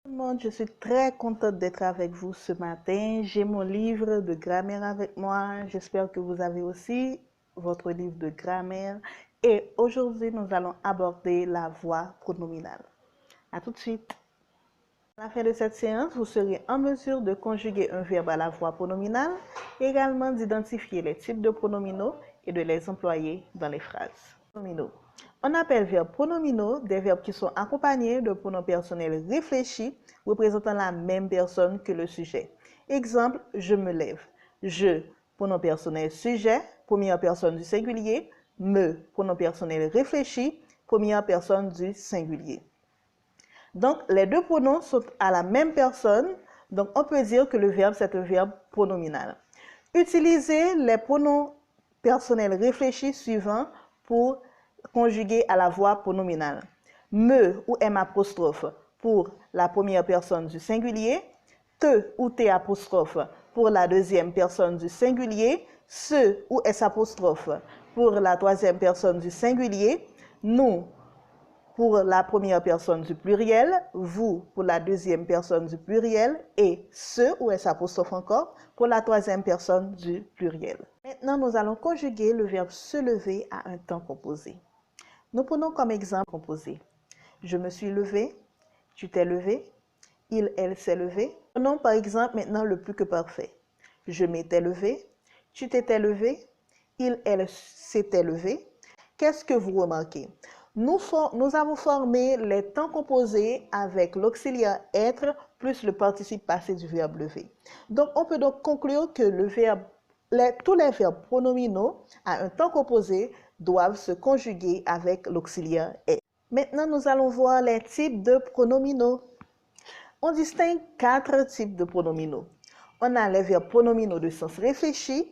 Je suis très contente d'être avec vous ce matin. J'ai mon livre de grammaire avec moi. J'espère que vous avez aussi votre livre de grammaire. Et aujourd'hui, nous allons aborder la voix pronominale. À tout de suite. À la fin de cette séance, vous serez en mesure de conjuguer un verbe à la voix pronominale, également d'identifier les types de pronominaux et de les employer dans les phrases. Pronominaux. On appelle verbes pronominaux des verbes qui sont accompagnés de pronoms personnels réfléchis représentant la même personne que le sujet. Exemple, je me lève. Je, pronom personnel sujet, première personne du singulier. Me, pronom personnel réfléchi, première personne du singulier. Donc, les deux pronoms sont à la même personne, donc on peut dire que le verbe, c'est un verbe pronominal. Utilisez les pronoms personnels réfléchis suivants pour conjuguer à la voix pronominale. Me ou M apostrophe pour la première personne du singulier, te ou T apostrophe pour la deuxième personne du singulier, ce ou S apostrophe pour la troisième personne du singulier, nous pour la première personne du pluriel, vous pour la deuxième personne du pluriel et ce ou S apostrophe encore pour la troisième personne du pluriel. Maintenant, nous allons conjuguer le verbe se lever à un temps composé. Nous prenons comme exemple composé. Je me suis levé, tu t'es levé, il, elle s'est levé. Prenons par exemple maintenant le plus que parfait. Je m'étais levé, tu t'étais levé, il, elle s'était levé. Qu'est-ce que vous remarquez? Nous avons formé les temps composés avec l'auxiliaire être plus le participe passé du verbe lever. Donc, on peut donc conclure que tous les verbes pronominaux à un temps composé doivent se conjuguer avec l'auxiliaire être. Maintenant, nous allons voir les types de pronominaux. On distingue 4 types de pronominaux. On a les verbes pronominaux de sens réfléchi,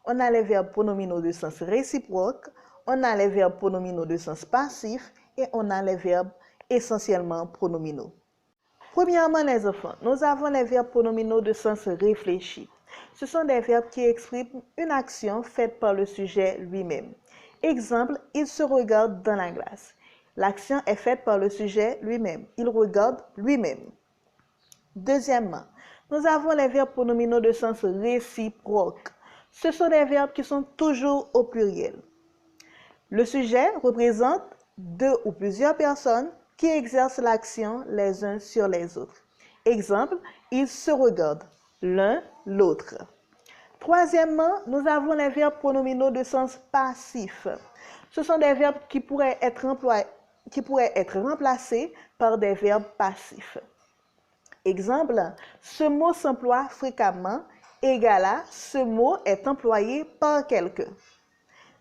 on a les verbes pronominaux de sens réciproque, on a les verbes pronominaux de sens passif et on a les verbes essentiellement pronominaux. Premièrement, les enfants, nous avons les verbes pronominaux de sens réfléchi. Ce sont des verbes qui expriment une action faite par le sujet lui-même. Exemple, il se regarde dans la glace. L'action est faite par le sujet lui-même. Il regarde lui-même. Deuxièmement, nous avons les verbes pronominaux de sens réciproque. Ce sont des verbes qui sont toujours au pluriel. Le sujet représente deux ou plusieurs personnes qui exercent l'action les uns sur les autres. Exemple, ils se regardent l'un l'autre. Troisièmement, nous avons les verbes pronominaux de sens passif. Ce sont des verbes qui pourraient être remplacés par des verbes passifs. Exemple, ce mot s'emploie fréquemment, égal à ce mot est employé par quelqu'un.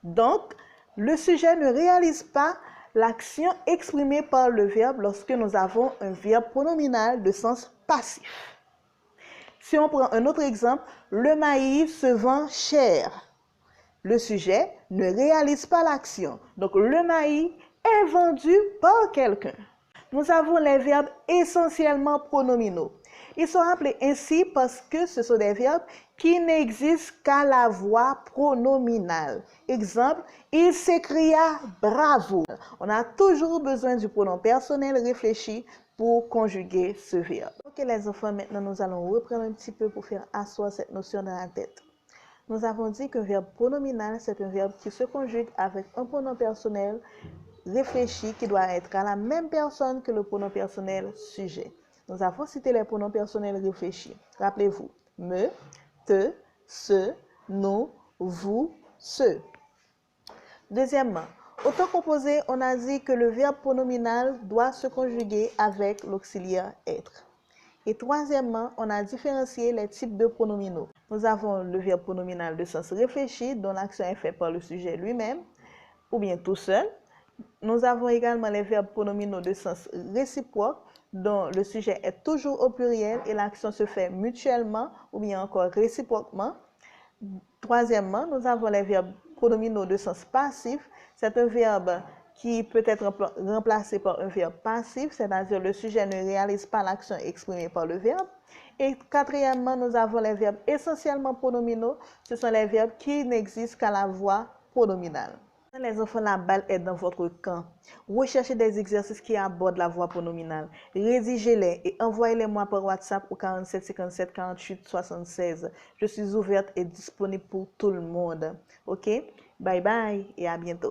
Donc, le sujet ne réalise pas l'action exprimée par le verbe lorsque nous avons un verbe pronominal de sens passif. Si on prend un autre exemple, le maïs se vend cher. Le sujet ne réalise pas l'action. Donc, le maïs est vendu par quelqu'un. Nous avons les verbes essentiellement pronominaux. Ils sont appelés ainsi parce que ce sont des verbes qui n'existent qu'à la voix pronominale. Exemple, il s'écria bravo. On a toujours besoin du pronom personnel réfléchi pour conjuguer ce verbe. Ok les enfants, maintenant nous allons reprendre un petit peu pour faire asseoir cette notion dans la tête. Nous avons dit qu'un verbe pronominal, c'est un verbe qui se conjugue avec un pronom personnel réfléchi qui doit être à la même personne que le pronom personnel sujet. Nous avons cité les pronoms personnels réfléchis. Rappelez-vous, me, te, ce, nous, vous, ce. Deuxièmement, au temps composé, on a dit que le verbe pronominal doit se conjuguer avec l'auxiliaire être. Et troisièmement, on a différencié les types de pronominaux. Nous avons le verbe pronominal de sens réfléchi, dont l'action est faite par le sujet lui-même, ou bien tout seul. Nous avons également les verbes pronominaux de sens réciproque, dont le sujet est toujours au pluriel et l'action se fait mutuellement ou bien encore réciproquement. Troisièmement, nous avons les verbes pronominaux de sens passif. C'est un verbe qui peut être remplacé par un verbe passif, c'est-à-dire le sujet ne réalise pas l'action exprimée par le verbe. Et quatrièmement, nous avons les verbes essentiellement pronominaux. Ce sont les verbes qui n'existent qu'à la voix pronominale. Les enfants, la balle est dans votre camp. Recherchez des exercices qui abordent la voix pronominale. Rédigez-les et envoyez-les-moi par WhatsApp au 47 57 48 76. Je suis ouverte et disponible pour tout le monde. OK? Bye bye et à bientôt.